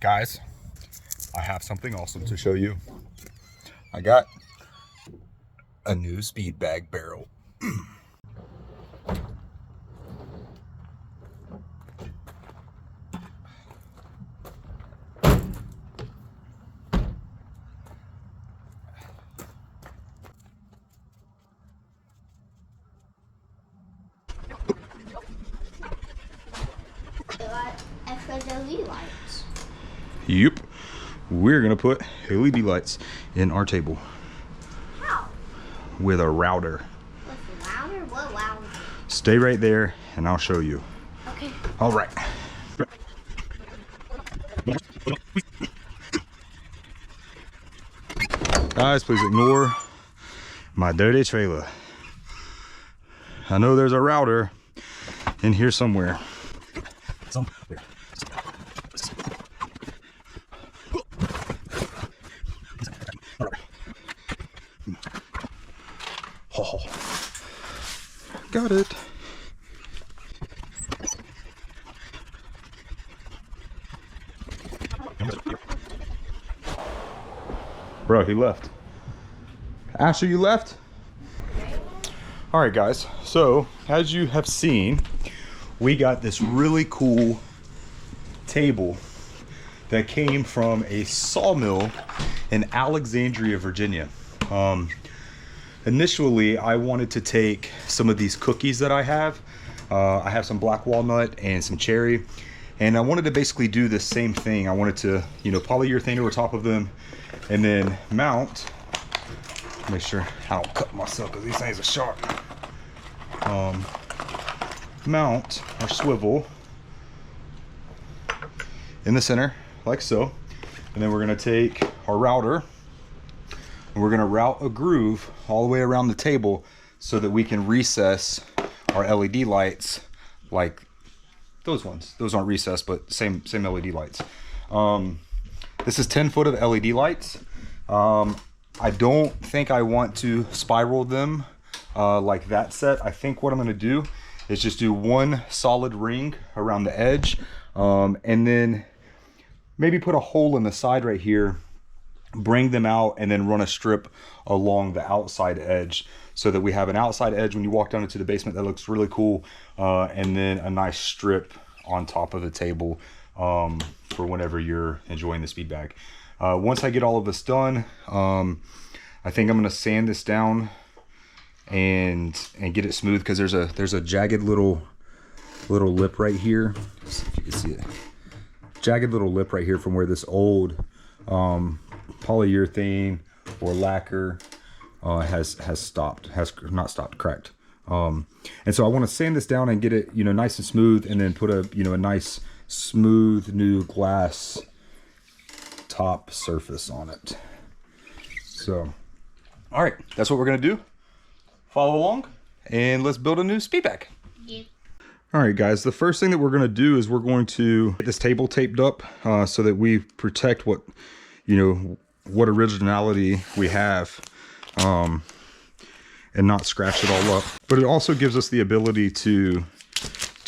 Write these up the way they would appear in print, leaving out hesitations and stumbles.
Guys, I have something awesome to show you. I got a new speed bag barrel. Extra LED lights. Yep. We're gonna put LED lights in our table. How? With a router. With a router? What router? Stay right there and I'll show you. Okay. All right. Guys, please ignore my dirty trailer. I know there's a router in here somewhere. Oh, got it. Bro, he left. Asher, you left? All right, guys. So, as you have seen, we got this really cool table that came from a sawmill in Alexandria, Virginia. Initially, I wanted to take some of these cookies that I have. I have some black walnut and some cherry, and I wanted to basically do the same thing. I wanted to, you know, polyurethane over top of them, and then mount. Make sure I don't cut myself because these things are sharp. Mount our swivel in the center, like so, and then we're gonna take our router and we're gonna route a groove all the way around the table so that we can recess our LED lights like those ones. Those aren't recessed, but same LED lights. This is 10 foot of LED lights. I don't think I want to spiral them like that set. I think what I'm gonna do is just do one solid ring around the edge, and then maybe put a hole in the side right here, bring them out, and then run a strip along the outside edge so that we have an outside edge when you walk down into the basement that looks really cool, and then a nice strip on top of the table for whenever you're enjoying the speed bag. Once I get all of this done, I think I'm gonna sand this down and get it smooth, because there's a jagged little lip right here. Let's see if you can see it. Jagged little lip right here from where this old polyurethane or lacquer has not stopped, cracked. And so I want to sand this down and get it, you know, nice and smooth, and then put a, you know, a nice smooth new glass top surface on it. So, all right, that's what we're gonna do. Follow along and let's build a new speed bag. Yeah. All right, guys, the first thing that we're going to do is we're going to get this table taped up so that we protect what, you know, what originality we have, and not scratch it all up. But it also gives us the ability to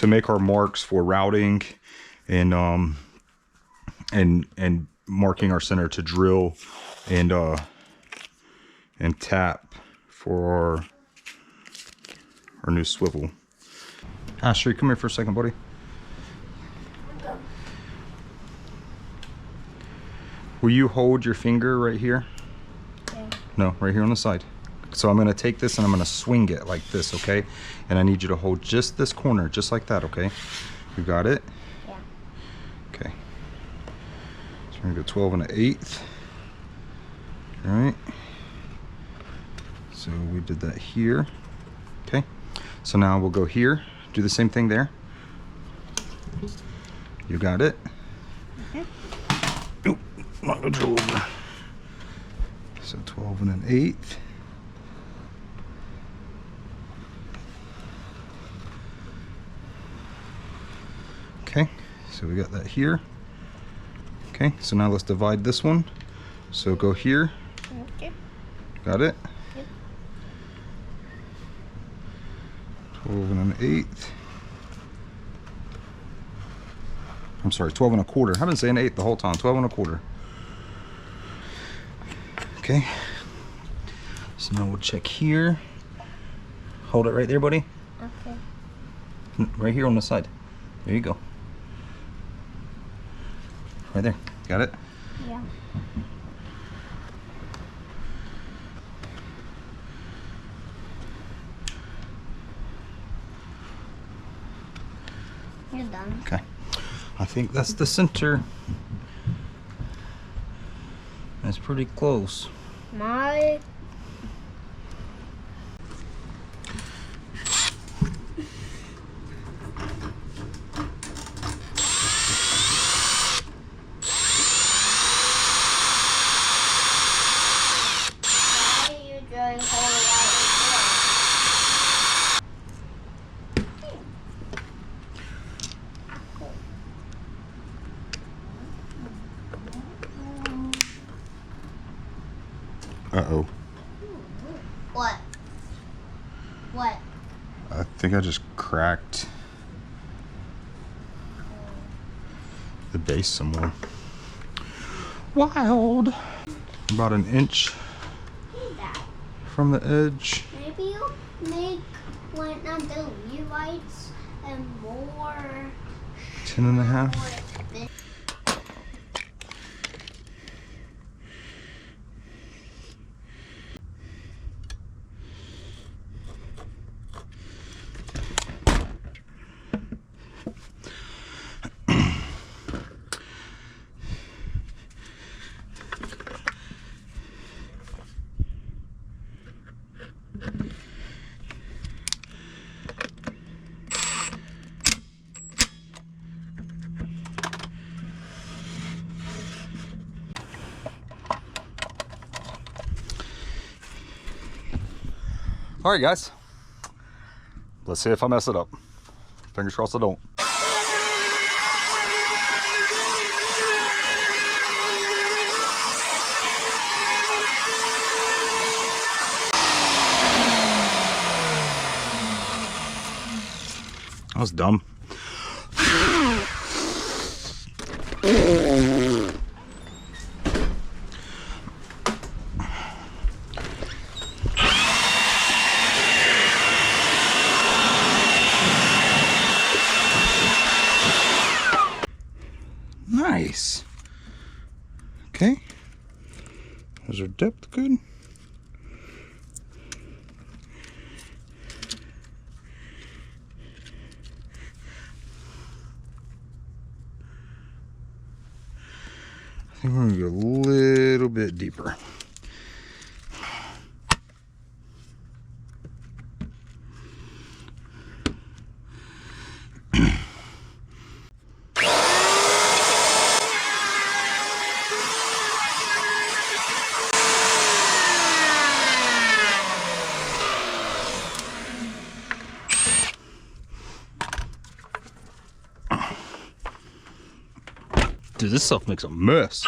make our marks for routing and marking our center to drill and tap for our new swivel. Ashley, come here for a second, buddy. Will you hold your finger right here? Okay. No, right here on the side. So I'm gonna take this and I'm gonna swing it like this, okay? And I need you to hold just this corner, just like that, okay? You got it? Yeah. Okay. So we're gonna go 12 1/8. All right. So we did that here. Okay. So now we'll go here. Do the same thing there. You got it? Okay. Oop, knock the drill over. So 12 1/8. Okay, so we got that here. Okay, so now let's divide this one. So go here. Okay. Got it? Yep. 12 1/8. I'm sorry, 12 and a quarter. I've been saying 8 the whole time. 12 and a quarter. Okay. So now we'll check here. Hold it right there, buddy. Okay. Right here on the side. There you go. Right there. Got it? Yeah. You're done. Okay. I think that's the center. That's pretty close. My. Why are you doing whole Uh-oh. What? What? I think I just cracked the base some more. Wild. About an inch Hey, Dad. from the edge. Maybe you'll make one of the Levites and more. 10 and a half. More All right, guys. Let's see if I mess it up. Fingers crossed I don't. That was dumb. Nice. Okay. Is our depth good? I think we're gonna go a little bit deeper. Dude, this stuff makes a mess.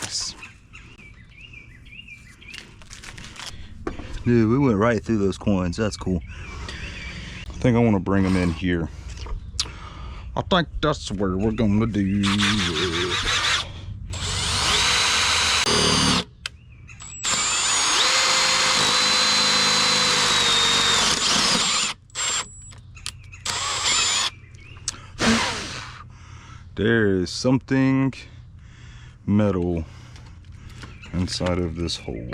Nice. Dude, we went right through those coins. That's cool. I think I want to bring them in here. I think that's where we're gonna do it. There is something metal inside of this hole.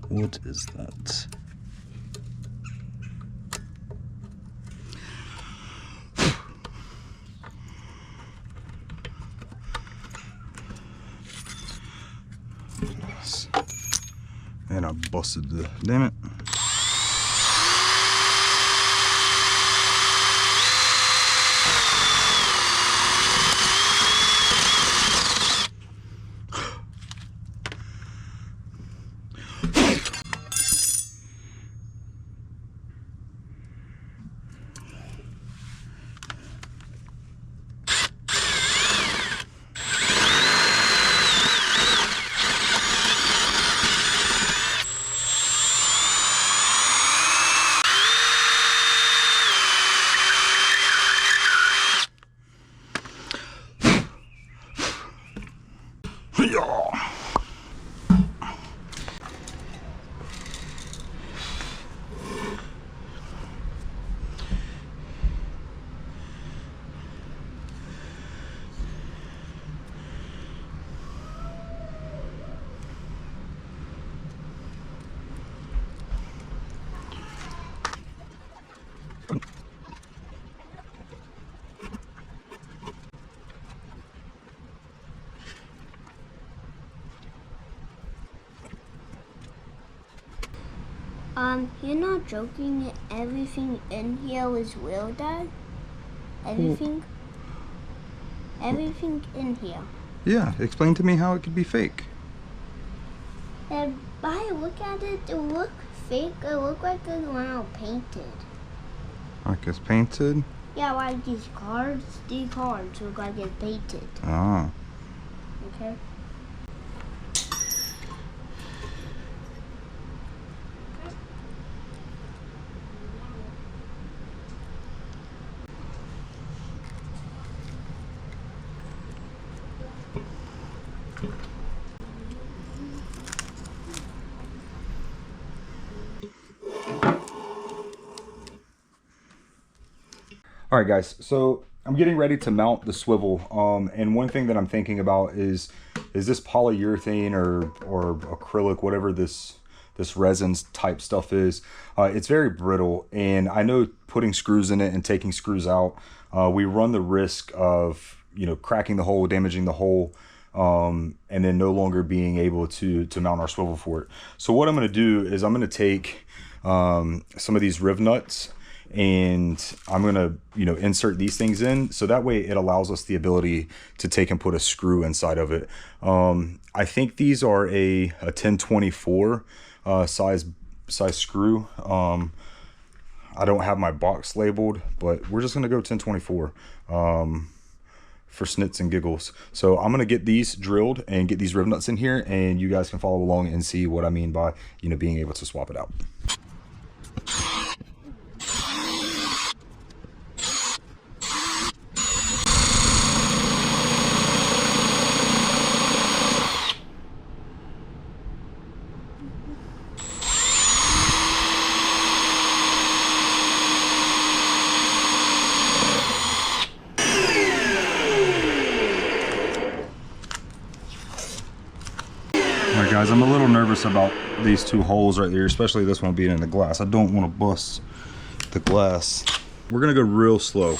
What is that? And I busted the, damn it. You're not joking. Everything in here is real, Dad? Everything? Everything in here. Yeah, explain to me how it could be fake. And by look at it, it look fake. It look like it's now painted. Like it's painted? Yeah, like these cards look like it's painted. Ah. Okay. All right, guys, so I'm getting ready to mount the swivel. And one thing that I'm thinking about is this polyurethane or acrylic, whatever this resin type stuff is. It's very brittle, and I know putting screws in it and taking screws out, we run the risk of, you know, cracking the hole, damaging the hole, and then no longer being able to mount our swivel for it. So what I'm going to do is I'm going to take some of these riv nuts, and I'm gonna, you know, insert these things in, so that way it allows us the ability to take and put a screw inside of it. I think these are a 1024 size screw. I don't have my box labeled, but we're just gonna go 1024 for snits and giggles. So I'm gonna get these drilled and get these riv nuts in here, and you guys can follow along and see what I mean by, you know, being able to swap it out. All right, guys, I'm a little nervous about these two holes right here, especially this one being in the glass. I don't want to bust the glass. We're gonna go real slow.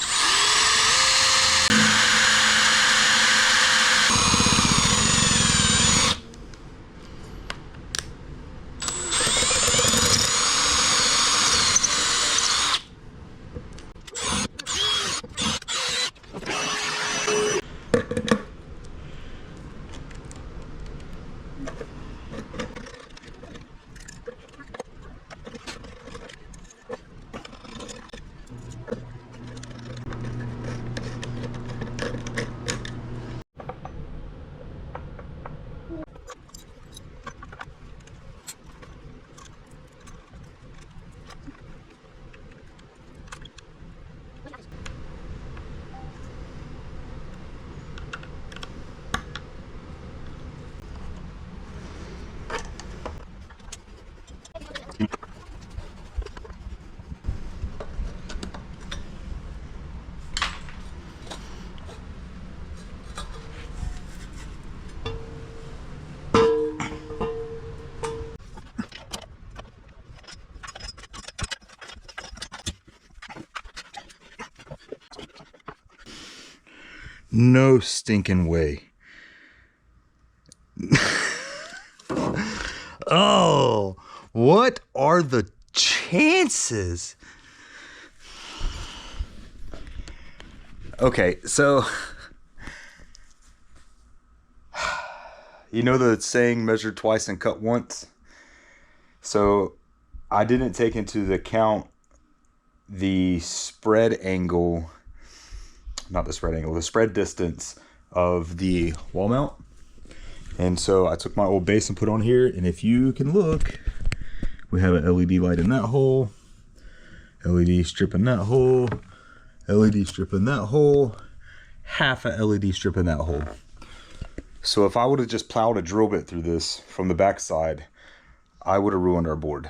No stinking way. Oh, what are the chances? Okay, so you know the saying, measure twice and cut once? So I didn't take into account the spread angle, not the spread angle, the spread distance of the wall mount. And so I took my old base and put on here, and if you can look, we have an LED light in that hole, LED strip in that hole, LED strip in that hole, half a LED strip in that hole. So if I would have just plowed a drill bit through this from the back side, I would have ruined our board.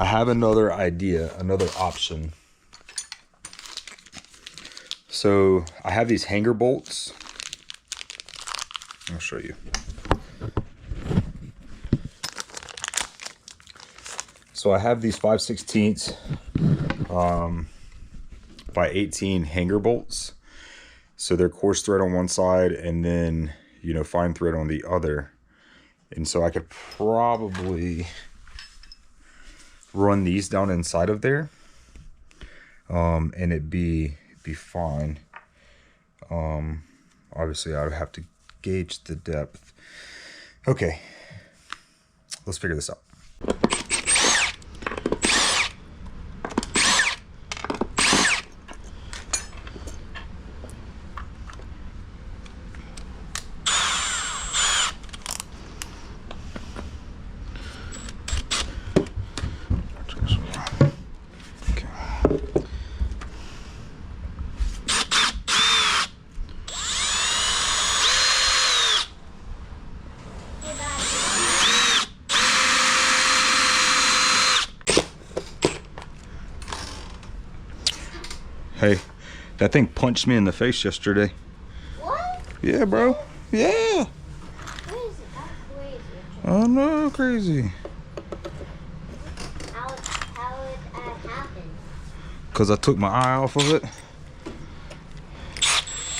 I have another idea, another option. So I have these hanger bolts. I'll show you. So I have these 5/16 by 18 hanger bolts. So they're coarse thread on one side and then, you know, fine thread on the other. And so I could probably run these down inside of there. And it'd be fine. Obviously I would have to gauge the depth. Okay, let's figure this out. Hey, that thing punched me in the face yesterday. What? Yeah, bro. Yeah. Crazy. That's crazy. Oh no, crazy. How did that happen? Because I took my eye off of it.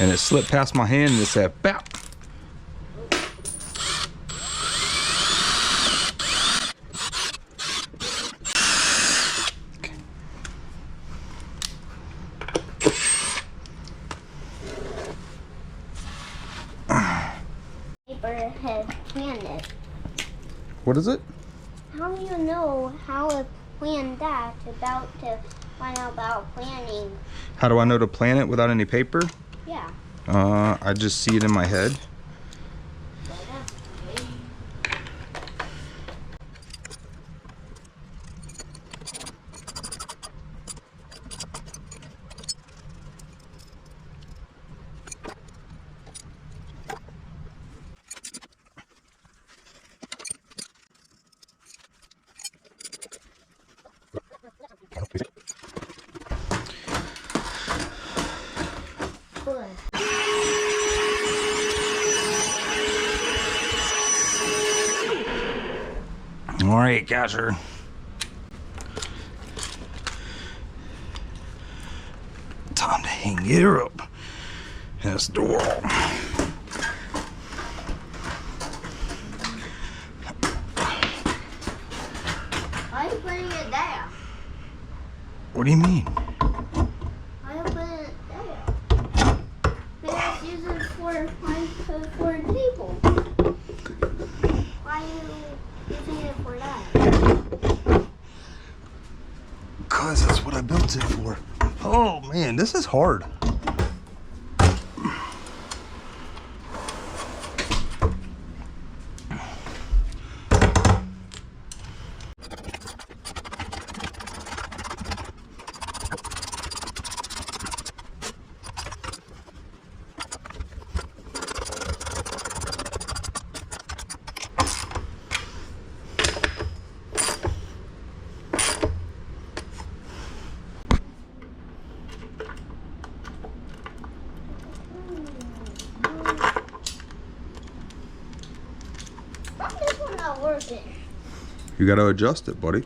And it slipped past my hand and it said, bap. Paper has planned it. What is it? How do you know how to plan that about to find out about planning? How do I know to plan it without any paper? Yeah. I just see it in my head. Well, that's great. Good. All right, catcher. Time to hang it up. That's the wall. Why are you putting it there? What do you mean? Why are you putting it there? Because use it for a table. Why are you using it for that? Because that's what I built it for. Oh man, this is hard. Why is this one not working? You got to adjust it, buddy.